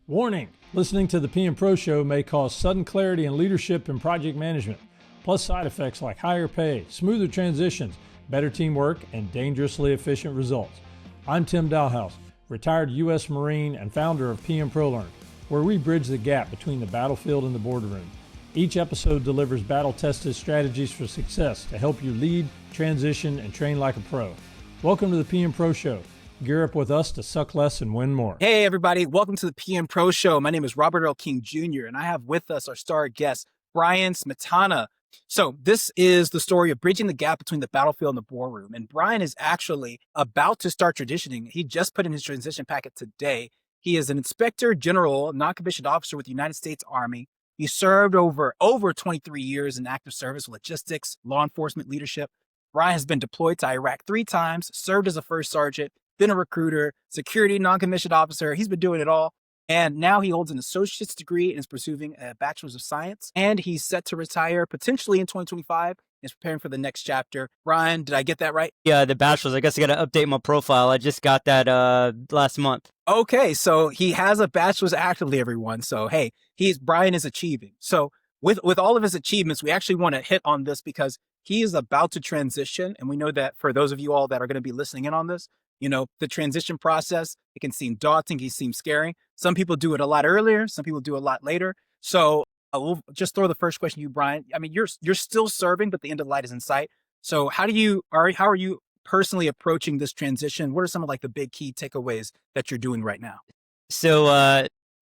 Warning, listening to the PM-ProShow may cause sudden clarity in leadership and project management, plus side effects like higher pay, smoother transitions, better teamwork, and dangerously efficient results. I'm Tim Dalhouse, retired U.S. Marine and founder of PM-ProLearn, where we bridge the gap between the battlefield and the boardroom. Each episode delivers battle-tested strategies for success to help you lead, transition, and train like a pro. Welcome to the PM-ProShow. Gear up with us to suck less and win more. Hey, everybody. Welcome to the PM-Pro Show. My name is Robert Earl King Jr., and I have with us our star guest, Brian Smetana. So this is the story of bridging the gap between the battlefield and the boardroom. And Brian is actually about to start transitioning. He just put in his transition packet today. He is an Inspector General, non-commissioned officer with the United States Army. He served over 23 years in active service, logistics, law enforcement leadership. Brian has been deployed to Iraq 3 times, served as a first sergeant, been a recruiter, security, non-commissioned officer. He's been doing it all. And now he holds an associate's degree and is pursuing a bachelor's of science. And he's set to retire potentially in 2025 and is preparing for the next chapter. Brian, did I get that right? Yeah, the bachelor's. I guess I got to update my profile. I just got that last month. Okay, so he has a bachelor's actively, everyone. So, hey, Brian is achieving. So with all of his achievements, we actually want to hit on this because he is about to transition. And we know that for those of you all that are going to be listening in on this, you know, the transition process, it can seem daunting, it can seem scary. Some people do it a lot earlier, some people do it a lot later. So we'll just throw the first question to you, Brian. I mean, you're still serving, but the end of the light is in sight. So how are you personally approaching this transition? What are some of like the big key takeaways that you're doing right now? So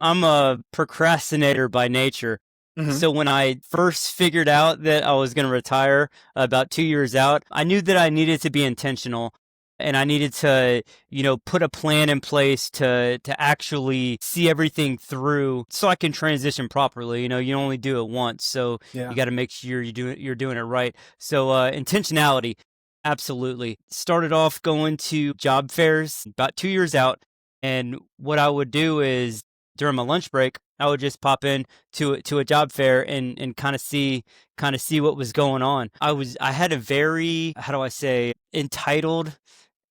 I'm a procrastinator by nature. Mm-hmm. So when I first figured out that I was going to retire about 2 years out, I knew that I needed to be intentional. And I needed to, put a plan in place to actually see everything through so I can transition properly. You only do it once. So You got to make sure you're doing it right. So intentionality, absolutely. Started off going to job fairs about 2 years out. And what I would do is during my lunch break, I would just pop in to a job fair and kind of see what was going on. I had a very, entitled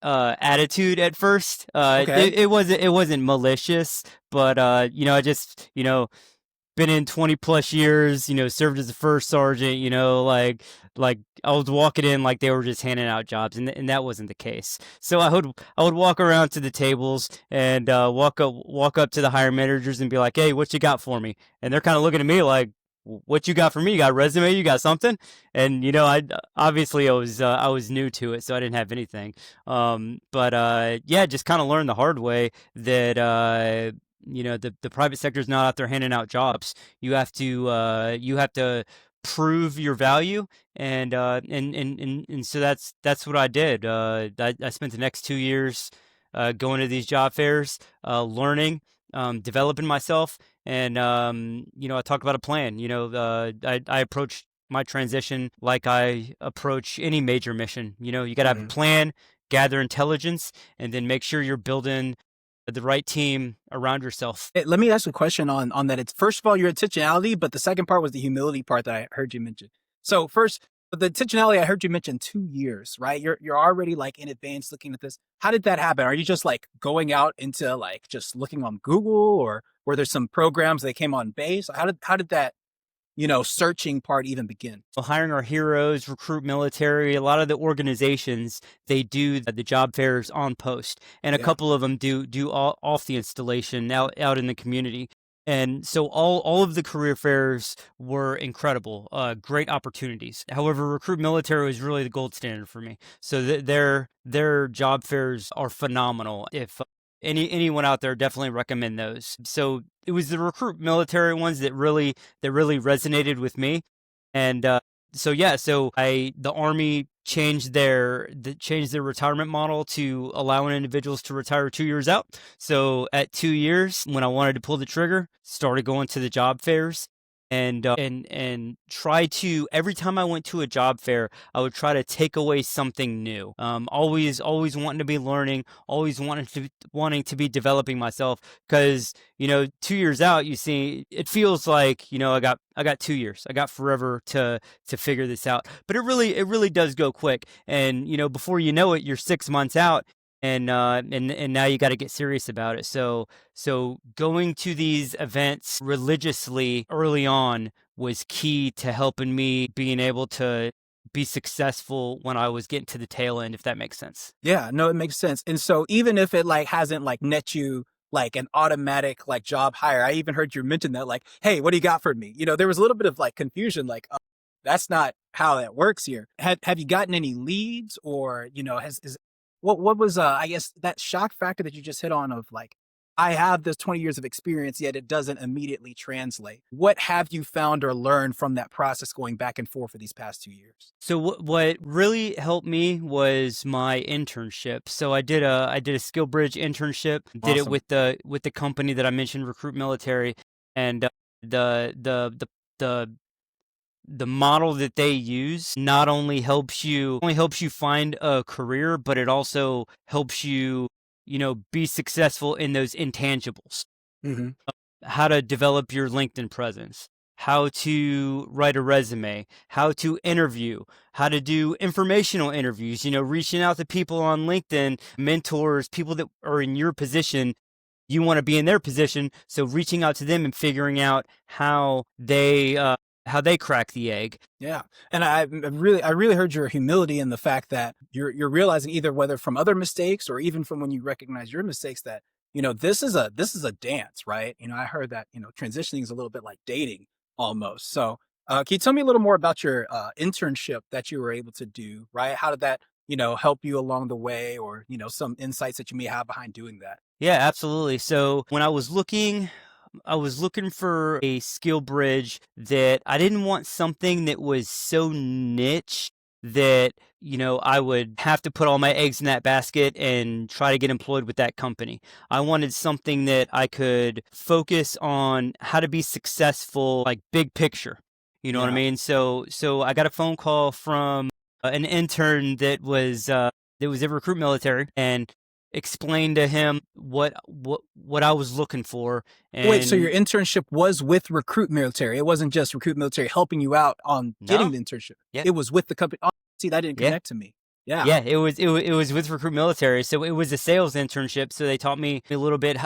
attitude at first. Okay. It wasn't malicious, but I just been in 20 plus years, served as a first sergeant, like I was walking in like they were just handing out jobs, and that wasn't the case. So I would walk around to the tables and walk up to the hiring managers and be like, "Hey, what you got for me?" And they're kind of looking at me like, "What you got for me? You got a resume? You got something?" And I was new to it, so I didn't have anything. Just kind of learned the hard way that the private sector is not out there handing out jobs. You have to prove your value, and so that's what I did. I spent the next 2 years going to these job fairs, learning, developing myself. And, I talked about a plan. I approached my transition like I approach any major mission. You got to have a plan, gather intelligence, and then make sure you're building the right team around yourself. Hey, let me ask a question on that. It's first of all, your intentionality, but the second part was the humility part that I heard you mention. So first, the intentionality, I heard you mention 2 years, right? You're already like in advance looking at this. How did that happen? Are you just like going out into like just looking on Google, or were there some programs that came on base? How did that, searching part even begin? Well, hiring our heroes, recruit military, a lot of the organizations, they do the job fairs on post, and a couple of them do off the installation out in the community. And so all of the career fairs were incredible, great opportunities. However, recruit military was really the gold standard for me. So their job fairs are phenomenal. If anyone out there, definitely recommend those. So it was the recruit military ones that really resonated with me. And the Army changed their retirement model to allowing individuals to retire 2 years out. So at 2 years, when I wanted to pull the trigger, started going to the job fairs. And try to, every time I went to a job fair, I would try to take away something new. Always wanting to be learning, always wanting to be developing myself. Because 2 years out, you see, it feels like I got 2 years, I got forever to figure this out. But it really does go quick. And before you know it, you're 6 months out. and now you got to get serious about it. So going to these events religiously early on was key to helping me being able to be successful when I was getting to the tail end, if that makes sense. Yeah, no, it makes sense. And so even if it like hasn't like net you like an automatic like job hire, I even heard you mention that like, hey, what do you got for me? There was a little bit of like confusion, like that's not how that works here. Have you gotten any leads, or what was I guess that shock factor that you just hit on of like, I have this 20 years of experience, yet it doesn't immediately translate. What have you found or learned from that process going back and forth for these past 2 years? So what really helped me was my internship. So I did a skill bridge internship. Did it Awesome. with the company that I mentioned, Recruit Military, and the the the the model that they use not only helps you find a career, but it also helps you, be successful in those intangibles. Mm-hmm. How to develop your LinkedIn presence, how to write a resume, how to interview, how to do informational interviews, reaching out to people on LinkedIn, mentors, people that are in your position. You want to be in their position, so reaching out to them and figuring out how they crack the egg. Yeah. And I really heard your humility in the fact that you're realizing, either whether from other mistakes or even from when you recognize your mistakes, that, this is a dance, right? I heard that, transitioning is a little bit like dating almost. So, can you tell me a little more about your internship that you were able to do, right? How did that, help you along the way, or, some insights that you may have behind doing that? Yeah, absolutely. So when I was looking for a skill bridge, that I didn't want something that was so niche that, I would have to put all my eggs in that basket and try to get employed with that company. I wanted something that I could focus on how to be successful, like big picture. You know what I Yeah. mean? So I got a phone call from an intern that was in Recruit Military, and explained to him what I was looking for. Wait, so your And internship was with Recruit Military? It wasn't just Recruit Military helping you out on getting no, the internship. yeah, It was with the company. Oh, see, that didn't yeah, connect to me. Yeah. yeah. It was with Recruit Military, so it was a sales internship. So they taught me a little bit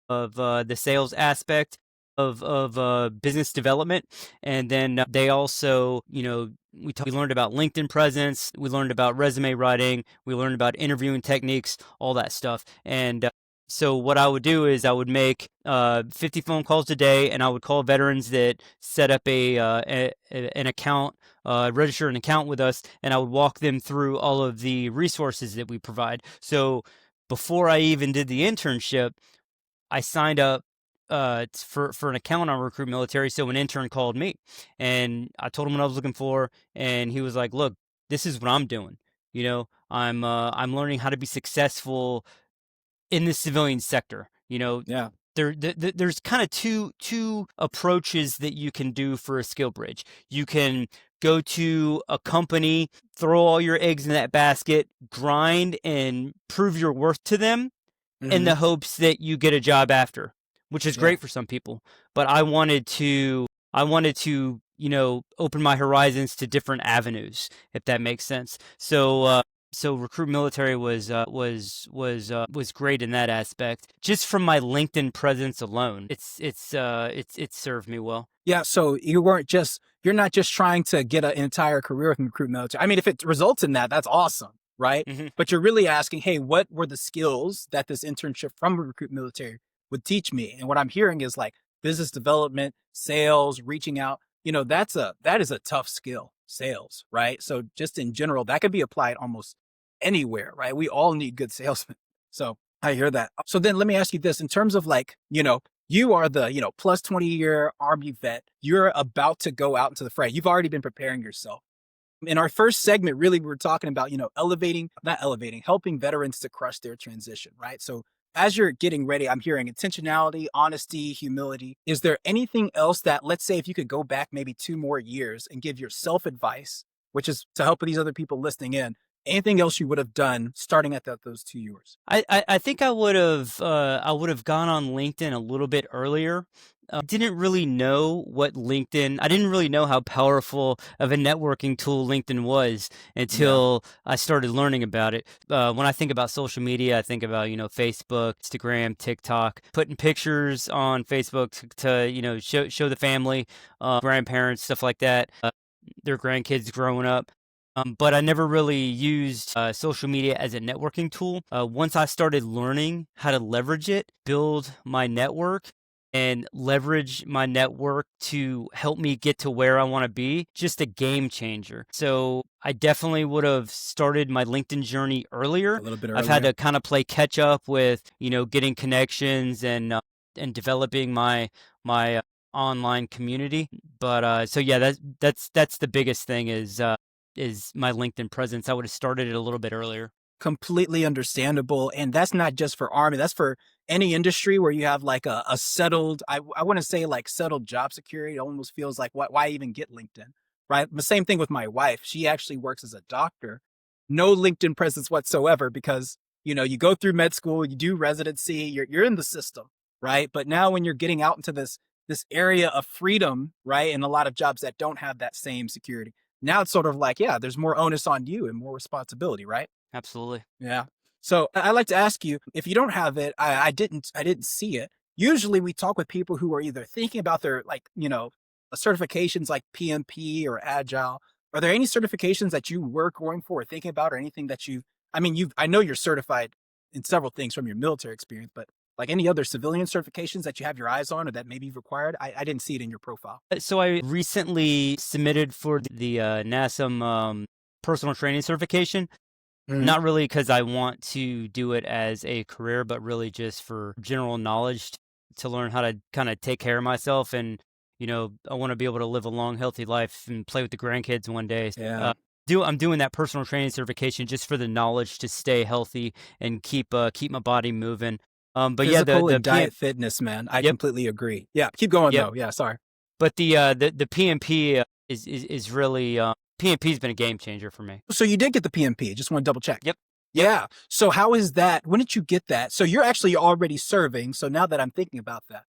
of the sales aspect of business development, and then they also, we learned about LinkedIn presence, we learned about resume writing, we learned about interviewing techniques, all that stuff. And so what I would do is I would make 50 phone calls a day, and I would call veterans that set up an account, register an account with us, and I would walk them through all of the resources that we provide. So before I even did the internship, I signed up for an account on Recruit Military. So an intern called me, and I told him what I was looking for, and he was like, "Look, this is what I'm doing. I'm learning how to be successful in the civilian sector. Yeah. There's kind of two approaches that you can do for a skill bridge. You can go to a company, throw all your eggs in that basket, grind and prove your worth to them in Mm-hmm. the hopes that you get a job after, which is Yeah. great for some people. But I wanted to, open my horizons to different avenues, if that makes sense. So Recruit Military was great in that aspect. Just from my LinkedIn presence alone, it's served me well. Yeah. So you're not just trying to get an entire career with Recruit Military. I mean, if it results in that, that's awesome, right? Hmm. But you're really asking, hey, what were the skills that this internship from Recruit Military would teach me? And what I'm hearing is like business development, sales, reaching out. That is a tough skill, sales, right? So just in general, that could be applied almost anywhere, right? We all need good salesmen. So I hear that. So then let me ask you this, in terms of like, you are the, plus 20-year Army vet. You're about to go out into the fray. You've already been preparing yourself. In our first segment, really, we were talking about, helping veterans to crush their transition, right? So as you're getting ready, I'm hearing intentionality, honesty, humility. Is there anything else that, let's say, if you could go back maybe 2 more years and give yourself advice, which is to help these other people listening in, Anything else you would have done starting at those 2 years? I think I would have gone on LinkedIn a little bit earlier. Didn't really know what LinkedIn. I didn't really know how powerful of a networking tool LinkedIn was until I started learning about it. When I think about social media, I think about Facebook, Instagram, TikTok, putting pictures on Facebook to show the family, grandparents, stuff like that, their grandkids growing up. But I never really used social media as a networking tool. Once I started learning how to leverage it, build my network, and leverage my network to help me get to where I want to be, just a game changer. So I definitely would have started my LinkedIn journey earlier. A little bit earlier. I've had to kind of play catch up with, getting connections and developing my online community. But so yeah, that's the biggest thing is my LinkedIn presence. I would have started it a little bit earlier. Completely understandable. And that's not just for Army, that's for any industry where you have like a settled, I want to say like settled job security. It almost feels like, why even get LinkedIn, right? The same thing with my wife. She actually works as a doctor, no LinkedIn presence whatsoever, because, you go through med school, you do residency, you're in the system, right? But now when you're getting out into this area of freedom, right? And a lot of jobs that don't have that same security. Now it's sort of like, yeah, there's more onus on you and more responsibility, right? Absolutely. Yeah. So I like to ask you, if you don't have it, I didn't see it. Usually we talk with people who are either thinking about their certifications like PMP or Agile. Are there any certifications that you were going for or thinking about, or anything that I know you're certified in several things from your military experience, but like any other civilian certifications that you have your eyes on or that maybe you've required? I didn't see it in your profile. So I recently submitted for the NASM personal training certification. Mhm. Not really because I want to do it as a career, but really just for general knowledge to learn how to kind of take care of myself. And, I want to be able to live a long, healthy life and play with the grandkids one day. Yeah. I'm doing that personal training certification just for the knowledge to stay healthy and keep my body moving. But Physical the and diet fitness, man. I Yep. completely agree. Yeah. Keep going Yep. though. Yeah. Sorry. But the PMP is really PMP's been a game changer for me. So you did get the PMP. Just want to double check. Yep. Yeah. So how is that? When did you get that? So you're actually already serving. So now that I'm thinking about that,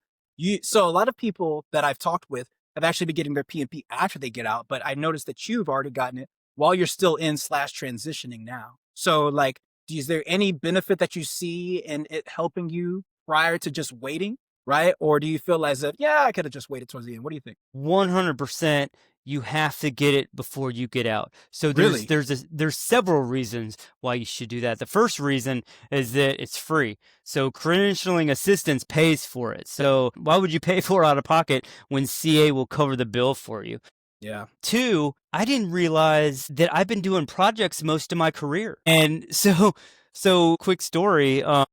so a lot of people that I've talked with have actually been getting their PMP after they get out, but I noticed that you've already gotten it while you're still in / transitioning now. So like, is there any benefit that you see in it helping you prior to just waiting? Right? Or do you feel as if, yeah, I could have just waited towards the end? What do you think? 100%. You have to get it before you get out. So Really? there's several reasons why you should do that. The first reason is that it's free. So credentialing assistance pays for it. So why would you pay for it out of pocket when CA will cover the bill for you? Yeah. 2, I didn't realize that I've been doing projects most of my career. And so quick story, I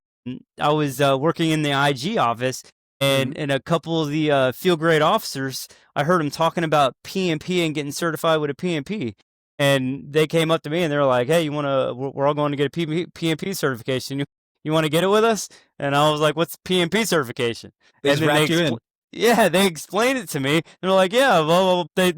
was working in the IG office, and a couple of the field grade officers, I heard them talking about PMP and getting certified with a PMP. And they came up to me and they were like, "Hey, we're all going to get a PMP certification. You want to get it with us?" And I was like, "What's PMP certification?" They And just then wrapped you in. yeah, they explained it to me. They're like, "Yeah, well, they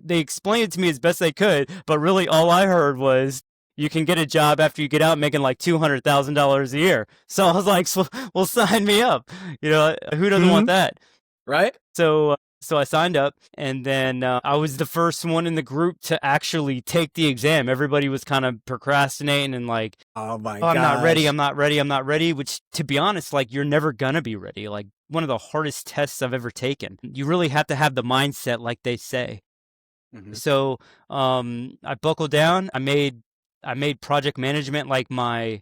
explained it to me as best they could, but really all I heard was you can get a job after you get out making like $200,000 a year." So I was like, "Well, sign me up." Who doesn't want that? Right? So I signed up, and then I was the first one in the group to actually take the exam. Everybody was kind of procrastinating and like, Oh my "Oh, I'm not ready. gosh. I'm not ready. I'm not ready." Which, to be honest, like you're never gonna be ready. Like one of the hardest tests I've ever taken. You really have to have the mindset, like they say. Mhm. So I buckled down. I made project management like my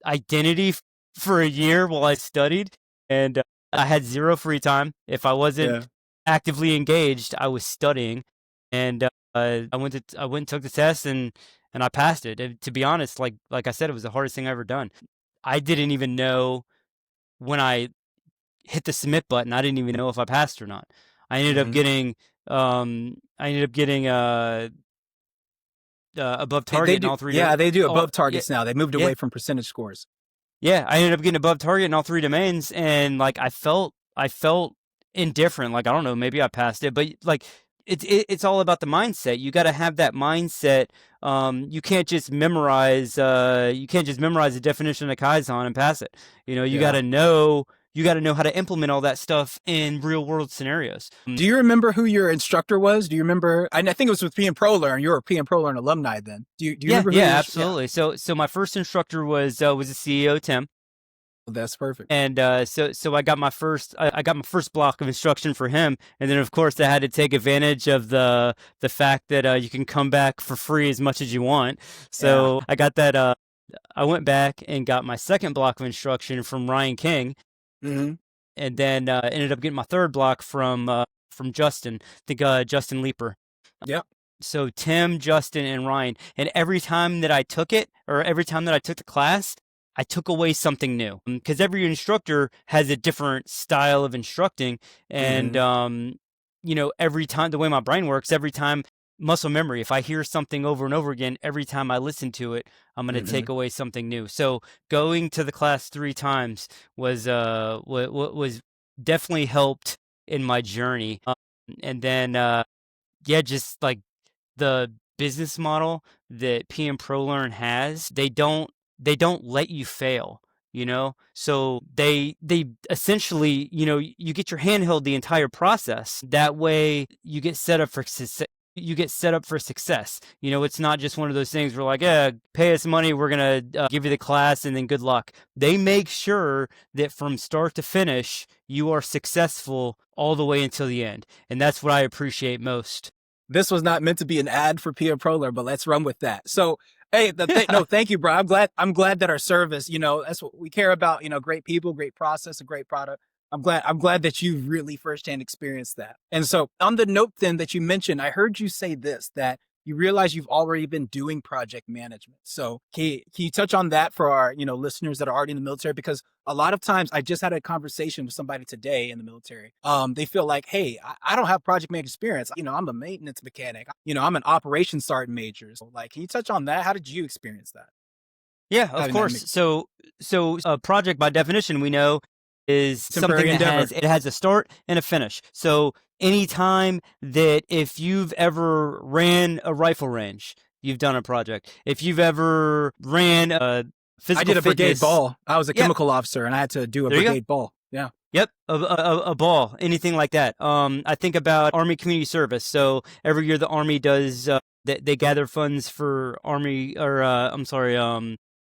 identity for a year while I studied, and I had zero free time. If I wasn't Yeah. actively engaged, I was studying, and I went and took the test, and I passed it. And to be honest, like I said, it was the hardest thing I ever done. I didn't even know when I hit the submit button. I didn't even know if I passed or not. I ended up Mhm. getting above They target in do. all three. Yeah, they do Oh, above targets now. They moved yeah, away from percentage scores. yeah. I ended up getting above target in all 3 domains, and like I felt indifferent. Like I don't know, maybe I passed it, but like it's all about the mindset. You got to have that mindset. You can't just memorize the definition of Kaizen and pass it. You got to know how to implement all that stuff in real world scenarios. Do you remember who your instructor was? Do you remember? I think it was with PM-ProLearn. You were a PM-ProLearn alumni then. Do you remember? Who Absolutely. Yeah. So my first instructor was the CEO, Tim. That's perfect. And so I got my first block of instruction for him, and then of course I had to take advantage of the fact that you can come back for free as much as you want. So I got that. I went back and got my second block of instruction from Ryan King, and then ended up getting my third block from Justin. I think Justin Leeper. Yeah. So Tim, Justin, and Ryan, and every time that I took it, or every time that I took the class, I took away something new, because every instructor has a different style of instructing. And, every time, the way my brain works, every time, muscle memory, if I hear something over and over again, every time I listen to it, I'm going to take away something new. So going to the class 3 times was definitely helped in my journey. And then, just like the business model that PM-ProLearn has, they don't let you fail, so they essentially, you get your hand held the entire process. That way you get set up for success. It's not just one of those things where like, pay us money, we're going to give you the class and then good luck. They make sure that from start to finish, you are successful all the way until the end. And that's what I appreciate most. This was not meant to be an ad for PM-ProLearn, but let's run with that. So, hey, no, thank you, bro. I'm glad that our service, that's what we care about. Great people, great process, a great product. I'm glad that you really firsthand experienced that. And so, on the note then that you mentioned, I heard you say this, that you realize you've already been doing project management. So, can you touch on that for our listeners that are already in the military? Because a lot of times, I just had a conversation with somebody today in the military. They feel like, hey, I don't have project management experience. I'm a maintenance mechanic. I'm an operations sergeant major. So, can you touch on that? How did you experience that? Yeah, of course. So a project by definition, we know, is something that has a start and a finish. So anytime that if you've ever ran a rifle range, you've done a project. If you've ever ran a physical I did a brigade ball. I was a chemical officer and I had to do a brigade ball. Yeah. Yep. A ball, anything like that. I think about Army Community Service. So every year the Army does, they gather funds for Army, or are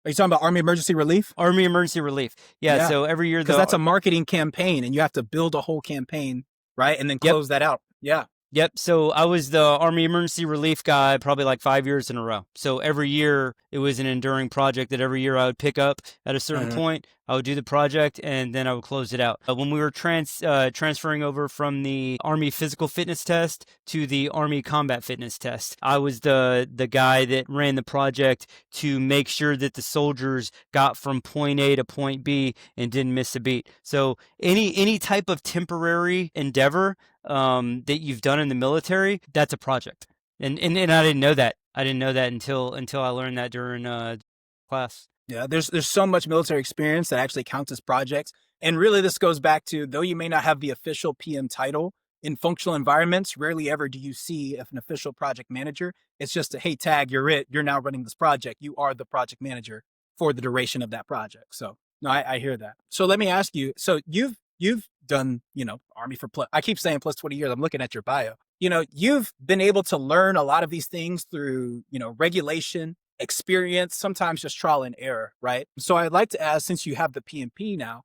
you talking about Army Emergency Relief? Army Emergency Relief. Yeah. So every year, because that's a marketing campaign and you have to build a whole campaign, right? And then close that out. Yeah. Yep. So I was the Army Emergency Relief guy probably like 5 years in a row. So every year it was an enduring project that every year I would pick up at a certain point. I would do the project and then I would close it out. When we were transferring over from the Army Physical Fitness Test to the Army Combat Fitness Test, I was the guy that ran the project to make sure that the soldiers got from point A to point B and didn't miss a beat. So any type of temporary endeavor that you've done in the military, that's a project. And I didn't know that. I didn't know that until I learned that during class. Yeah, there's so much military experience that actually counts as projects. And really this goes back to, though you may not have the official PM title, in functional environments, rarely ever do you see an official project manager. It's just hey, tag, you're now running this project. You are the project manager for the duration of that project. So no, I hear that. So let me ask you, so you've done, Army for I keep saying plus 20 years. I'm looking at your bio. You've been able to learn a lot of these things through, regulation, experience, sometimes just trial and error, right? So I'd like to ask, since you have the PMP now,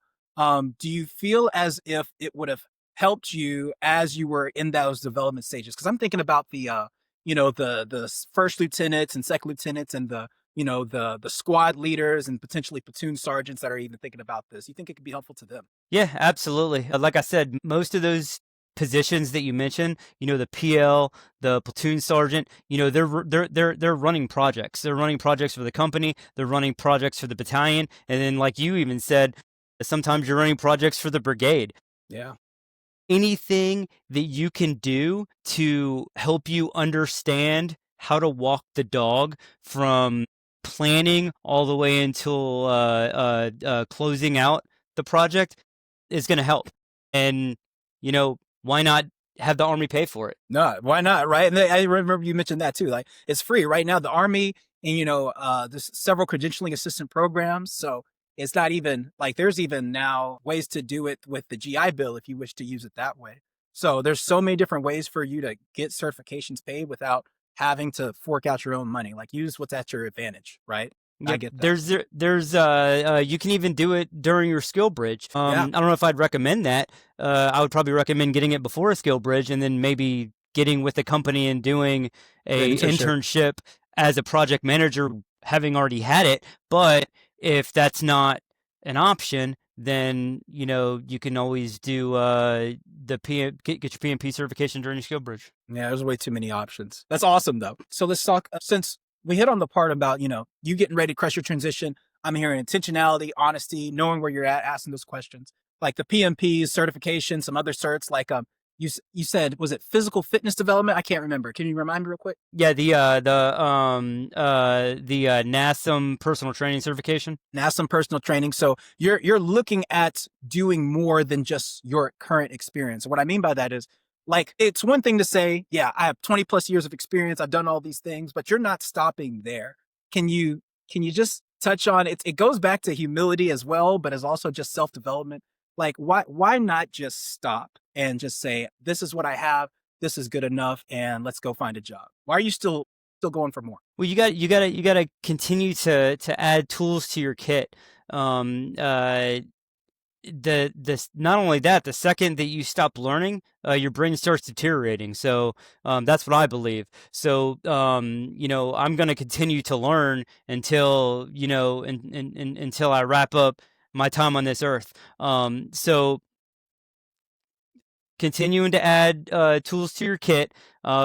do you feel as if it would have helped you as you were in those development stages? Because I'm thinking about the, the first lieutenants and second lieutenants and the squad leaders and potentially platoon sergeants that are even thinking about this. You think it could be helpful to them? Yeah, absolutely. Like I said, most of those positions that you mentioned, the PL, the platoon sergeant, they're running projects. They're running projects for the company. They're running projects for the battalion. And then, like you even said, sometimes you're running projects for the brigade. Yeah. Anything that you can do to help you understand how to walk the dog from planning all the way until closing out the project is going to help. And, why not have the Army pay for it. No, why not? Right. And I remember you mentioned that too. Like, it's free right now. The Army, and there's several credentialing assistant programs. So it's not even like there's even now ways to do it with the GI Bill if you wish to use it that way. So there's so many different ways for you to get certifications paid without having to fork out your own money. Like, use what's at your advantage, right? Yep. I get that. There's you can even do it during your skill bridge. Yeah. I don't know if I'd recommend that. I would probably recommend getting it before a skill bridge, and then maybe getting with a company and doing a internship as a project manager, having already had it. But if that's not an option, then you can always do the get your PMP certification during your skill bridge. Yeah, there's way too many options. That's awesome though. So let's talk, since we hit on the part about, you getting ready to crush your transition. I'm hearing intentionality, honesty, knowing where you're at, asking those questions. Like the PMP certification, some other certs, like you said, was it physical fitness development? I can't remember. Can you remind me real quick? Yeah, the NASM personal training certification. NASM personal training. So you're looking at doing more than just your current experience. And what I mean by that is, like, it's one thing to say, yeah, I have 20 plus years of experience, I've done all these things, but you're not stopping there. Can you just touch on it? It goes back to humility as well, but as also just self-development. Like, why not just stop and just say, this is what I have, this is good enough, and let's go find a job? Why are you still going for more? Well, you gotta continue to add tools to your kit. Not only that, the second that you stop learning, your brain starts deteriorating. So that's what I believe. So I'm going to continue to learn until until I wrap up my time on this earth. So continuing to add tools to your kit,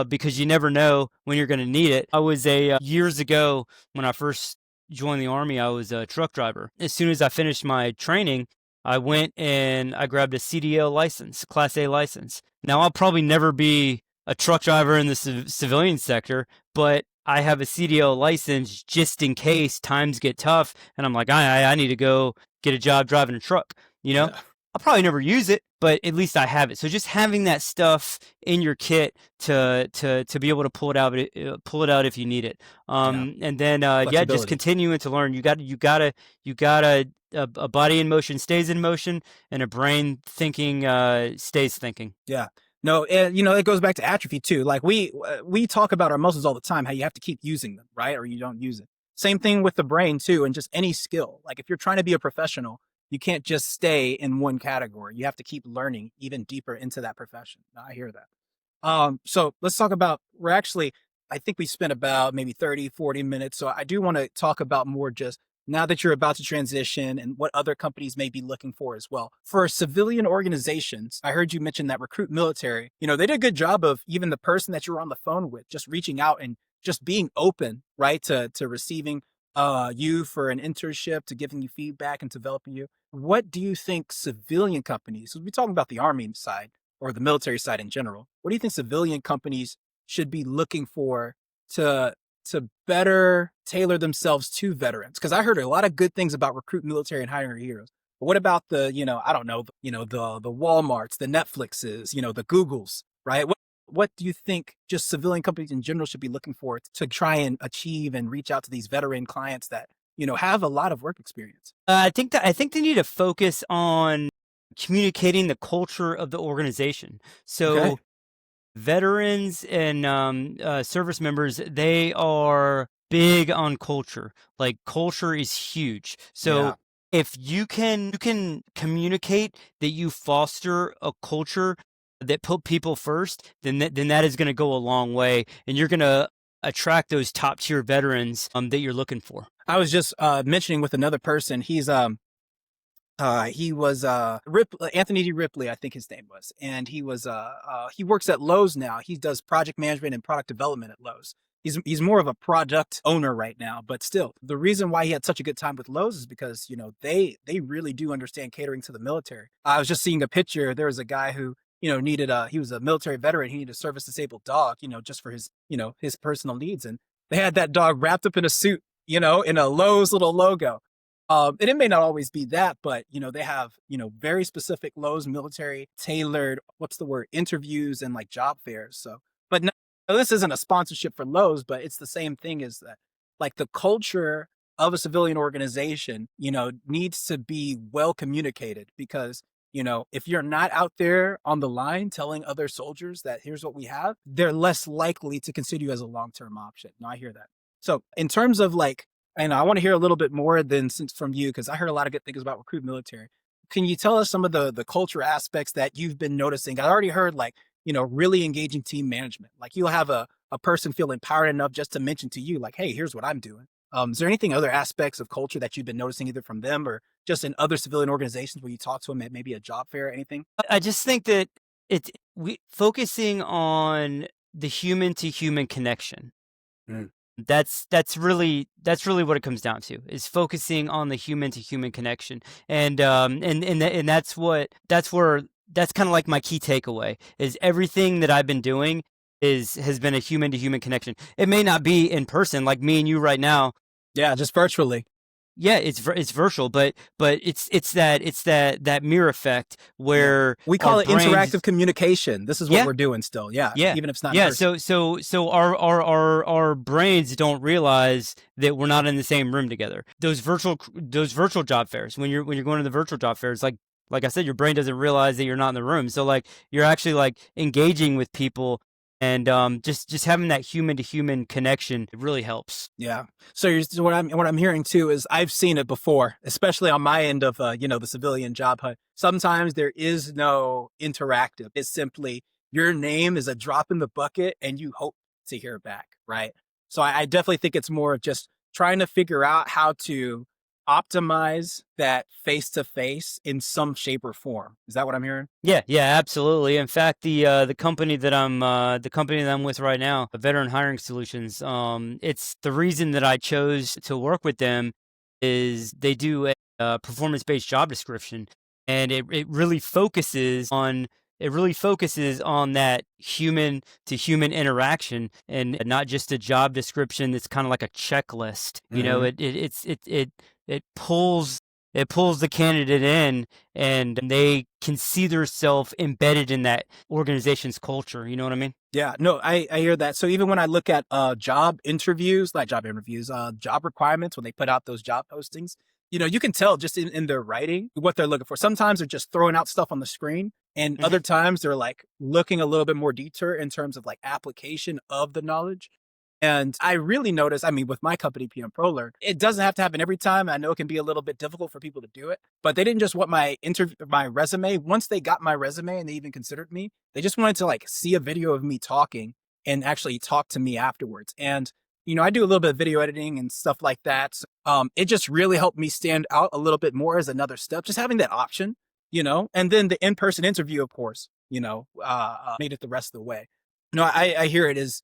because you never know when you're going to need it. I was years ago, when I first joined the Army, I was a truck driver. As soon as I finished my training, I went and I grabbed a CDL license, Class A license. Now, I'll probably never be a truck driver in the civilian sector, but I have a CDL license just in case times get tough and I'm like, I need to go get a job driving a truck. Yeah. I'll probably never use it, but at least I have it. So just having that stuff in your kit to be able to pull it out if you need it. And then just continuing to learn. You gotta a body in motion stays in motion, and a brain thinking stays thinking. Yeah. No, and it goes back to atrophy too. Like, we talk about our muscles all the time, how you have to keep using them, right? Or you don't use it. Same thing with the brain too, and just any skill. Like, if you're trying to be a professional, you can't just stay in one category. You have to keep learning even deeper into that profession. I hear that. So let's talk about, I think we spent about maybe 30, 40 minutes. So I do want to talk about more just now that you're about to transition and what other companies may be looking for as well. For civilian organizations, I heard you mention that Recruit Military, they did a good job of even the person that you were on the phone with, just reaching out and just being open, right, to receiving you for an internship, to giving you feedback and developing you. What do you think civilian companies, we're talking about the Army side or the military side in general, what do you think civilian companies should be looking for to better tailor themselves to veterans? Because I heard a lot of good things about Recruit Military and Hiring Heroes. But what about the, I don't know, the Walmarts, the Netflixes, the Googles, right? What do you think just civilian companies in general should be looking for to try and achieve and reach out to these veteran clients that, have a lot of work experience? I think they need to focus on communicating the culture of the organization. So okay. Veterans and service members, they are big on culture. Like, culture is huge. So yeah. If you can communicate that you foster a culture that put people first, then that is going to go a long way, and you're going to attract those top tier veterans that you're looking for. I was just mentioning with another person, he was Anthony D. Ripley, I think his name was, and he works at Lowe's now. He does project management and product development at Lowe's. He's more of a product owner right now, but still, the reason why he had such a good time with Lowe's is because they really do understand catering to the military. I was just seeing a picture. There was a guy who needed he was a military veteran. He needed a service disabled dog, just for his his personal needs, and they had that dog wrapped up in a suit, in a Lowe's little logo. And it may not always be that, but they have, very specific Lowe's military tailored, what's the word, interviews and like job fairs. So, but no, this isn't a sponsorship for Lowe's, but it's the same thing as that, like the culture of a civilian organization, needs to be well communicated because, if you're not out there on the line telling other soldiers that here's what we have, they're less likely to consider you as a long-term option. No, I hear that. So in terms of like, and I want to hear a little bit more from you, because I heard a lot of good things about recruit military. Can you tell us some of the culture aspects that you've been noticing? I already heard like, really engaging team management. Like you'll have a person feel empowered enough just to mention to you like, hey, here's what I'm doing. Is there anything other aspects of culture that you've been noticing either from them or just in other civilian organizations where you talk to them at maybe a job fair or anything? I just think that we focusing on the human to human connection. Mm. That's really what it comes down to, is focusing on the human to human connection. And that's kind of like my key takeaway is everything that I've been doing has been a human to human connection. It may not be in person like me and you right now. Yeah, just virtually. Yeah, it's virtual, but it's that mirror effect where we call it interactive communication. This is what we're doing still. Yeah. Even if it's not. Yeah. So our brains don't realize that we're not in the same room together. Those virtual job fairs, when you're going to the virtual job fairs, like I said, your brain doesn't realize that you're not in the room. So like you're actually like engaging with people. And just having that human to human connection, it really helps. Yeah. So what I'm hearing too is I've seen it before, especially on my end of the civilian job hunt. Sometimes there is no interactive. It's simply your name is a drop in the bucket, and you hope to hear back, right? So I definitely think it's more of just trying to figure out how to optimize that face-to-face in some shape or form. Is that what I'm hearing? Yeah, absolutely. In fact, the company that I'm with right now, Veteran Hiring Solutions, it's the reason that I chose to work with them is they do a performance-based job description, and it really focuses on that human to human interaction and not just a job description that's kind of like a checklist. It pulls the candidate in, and they can see themselves embedded in that organization's culture. You know what I mean? Yeah, no, I hear that. So even when I look at job requirements, when they put out those job postings, you can tell just in their writing what they're looking for. Sometimes they're just throwing out stuff on the screen, and other times they're like looking a little bit more detailed in terms of like application of the knowledge. And I really noticed, with my company, PM-ProLearn, it doesn't have to happen every time. I know it can be a little bit difficult for people to do it, but they didn't just want my resume. Once they got my resume and they even considered me, they just wanted to like see a video of me talking and actually talk to me afterwards. And, I do a little bit of video editing and stuff like that. So, it just really helped me stand out a little bit more as another step, just having that option, and then the in-person interview, of course, made it the rest of the way. I hear it is,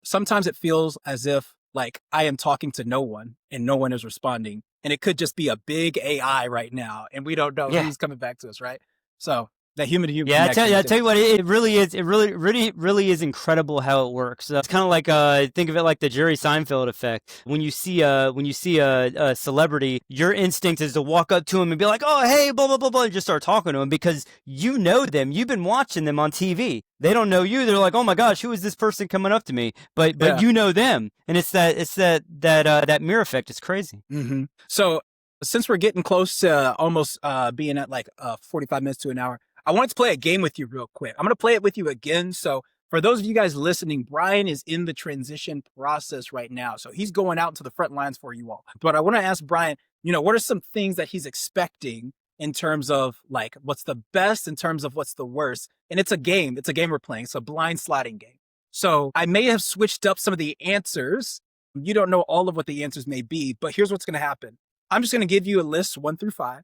sometimes it feels as if like I am talking to no one and no one is responding, and it could just be a big AI right now, and we don't know who's coming back to us, right? So that human to human. Yeah, I tell you what, it really is. It really is incredible how it works. It's kind of like think of it like the Jerry Seinfeld effect. When you see a celebrity, your instinct is to walk up to him and be like, "Oh, hey, blah blah blah blah," and just start talking to him because you know them. You've been watching them on TV. They don't know you. They're like, "Oh my gosh, who is this person coming up to me?" But you know them, and it's that mirror effect. It's crazy. Mm-hmm. So since we're getting close to almost being at like 45 minutes to an hour, I wanted to play a game with you real quick. I'm going to play it with you again. So for those of you guys listening, Brian is in the transition process right now. So he's going out into the front lines for you all. But I want to ask Brian, what are some things that he's expecting in terms of like what's the best, in terms of what's the worst? And it's a game. It's a game we're playing. It's a blind sliding game. So I may have switched up some of the answers. You don't know all of what the answers may be, but here's what's going to happen. I'm just going to give you a list 1 through 5.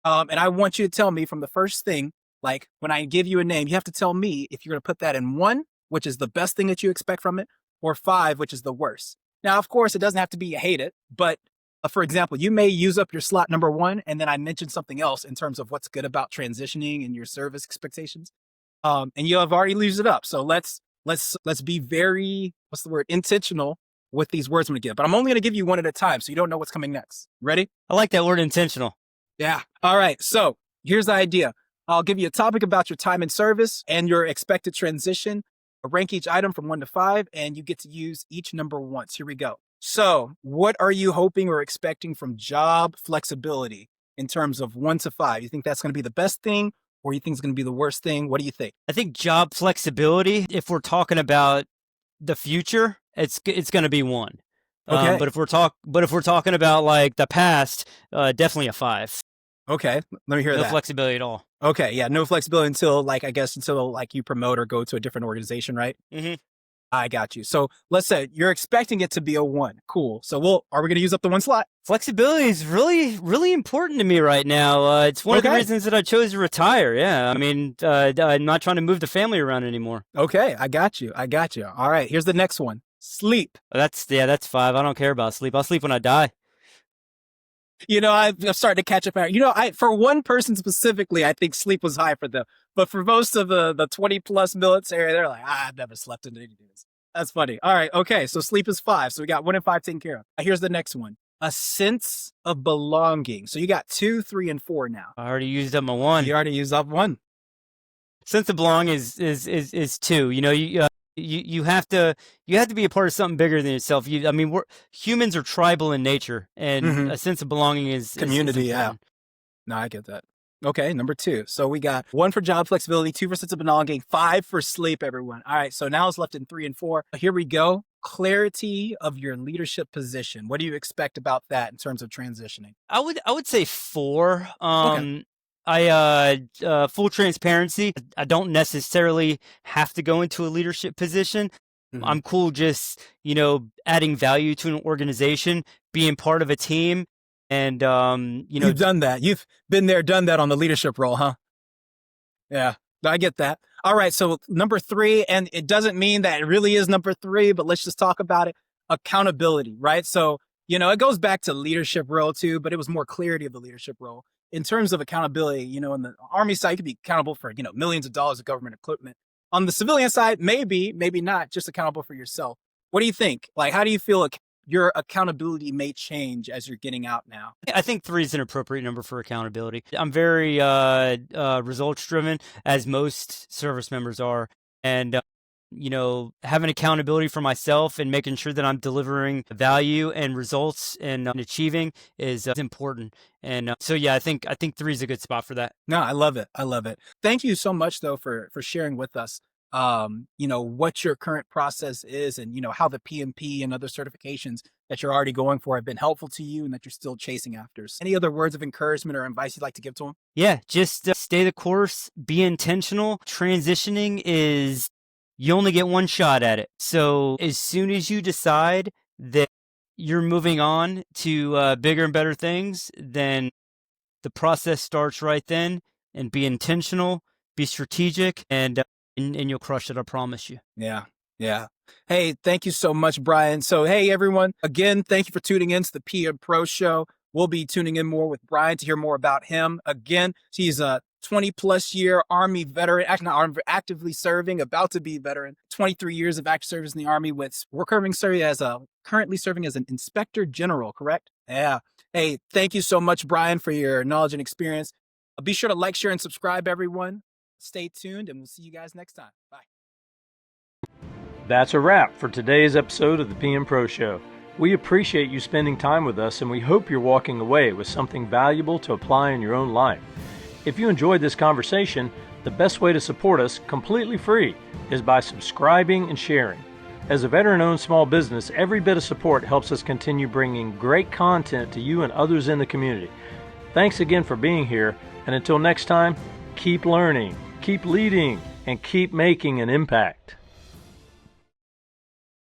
And I want you to tell me from the first thing, like when I give you a name, you have to tell me if you're going to put that in 1, which is the best thing that you expect from it, or 5, which is the worst. Now, of course, it doesn't have to be you hate it, but for example, you may use up your slot number 1, and then I mentioned something else in terms of what's good about transitioning and your service expectations. And you have already used it up. So let's be very, intentional with these words I'm going to give, but I'm only going to give you one at a time so you don't know what's coming next. Ready? I like that word intentional. Yeah. All right. So here's the idea. I'll give you a topic about your time in service and your expected transition. I'll rank each item from 1 to 5, and you get to use each number once. Here we go. So what are you hoping or expecting from job flexibility in terms of 1 to 5? You think that's going to be the best thing, or you think it's going to be the worst thing? What do you think? I think job flexibility, if we're talking about the future, it's going to be 1. Okay. But if we're talking about like the past, definitely a 5. Okay. Let me hear that. No flexibility at all. Okay. Yeah. No flexibility until you promote or go to a different organization, right? Mm-hmm. I got you. So let's say you're expecting it to be a 1. Cool. So are we going to use up the 1 slot? Flexibility is really, really important to me right now. It's one of the reasons that I chose to retire. Yeah. I mean, I'm not trying to move the family around anymore. Okay. I got you. All right. Here's the next one. Sleep. That's 5. I don't care about sleep. I'll sleep when I die. I've started to catch up. For one person specifically, I think sleep was high for them. But for most of the 20 plus military, they're like, I've never slept in any days. That's funny. All right. Okay. So sleep is 5. So we got 1 and 5 taken care of. Here's the next one. A sense of belonging. So you got 2, 3, and 4 now. I already used up my 1. You already used up 1. Sense of belonging is 2. You have to be a part of something bigger than yourself. Humans are tribal in nature, and a sense of belonging is community. Yeah. No, I get that. Okay, number 2. So we got 1 for job flexibility, 2 for sense of belonging, 5 for sleep, everyone. All right, so now it's left in 3 and 4. Here we go. Clarity of your leadership position. What do you expect about that in terms of transitioning? I would say 4. Okay. Full transparency, I don't necessarily have to go into a leadership position. I'm cool just, adding value to an organization, being part of a team. And, you've done that. You've been there, done that on the leadership role, huh? Yeah, I get that. All right. So number 3, and it doesn't mean that it really is number 3, but let's just talk about it. Accountability, right? So, it goes back to leadership role too, but it was more clarity of the leadership role. In terms of accountability, in the Army side, you could be accountable for, millions of dollars of government equipment. On the civilian side, maybe not, just accountable for yourself. What do you think? Like, how do you feel your accountability may change as you're getting out now? I think 3 is an appropriate number for accountability. I'm very results driven, as most service members are. And, having accountability for myself and making sure that I'm delivering value and results and achieving is important. And I think 3 is a good spot for that. No, I love it. Thank you so much, though, for sharing with us, what your current process is and, how the PMP and other certifications that you're already going for have been helpful to you and that you're still chasing after. Any other words of encouragement or advice you'd like to give to them? Yeah, just stay the course, be intentional. Transitioning is, you only get 1 shot at it. So as soon as you decide that you're moving on to bigger and better things, then the process starts right then. And be intentional, be strategic, and you'll crush it, I promise you. Yeah. Hey, thank you so much, Brian. So, hey, everyone, again, thank you for tuning in to the PM-ProShow. We'll be tuning in more with Brian to hear more about him. Again, he's a 20-plus year Army veteran, actively serving, about to be veteran, 23 years of active service in the Army we're currently serving as an Inspector General, correct? Yeah. Hey, thank you so much, Brian, for your knowledge and experience. Be sure to like, share, and subscribe, everyone. Stay tuned, and we'll see you guys next time. Bye. That's a wrap for today's episode of the PM-Pro Show. We appreciate you spending time with us, and we hope you're walking away with something valuable to apply in your own life. If you enjoyed this conversation, the best way to support us, completely free, is by subscribing and sharing. As a veteran-owned small business, every bit of support helps us continue bringing great content to you and others in the community. Thanks again for being here, and until next time, keep learning, keep leading, and keep making an impact.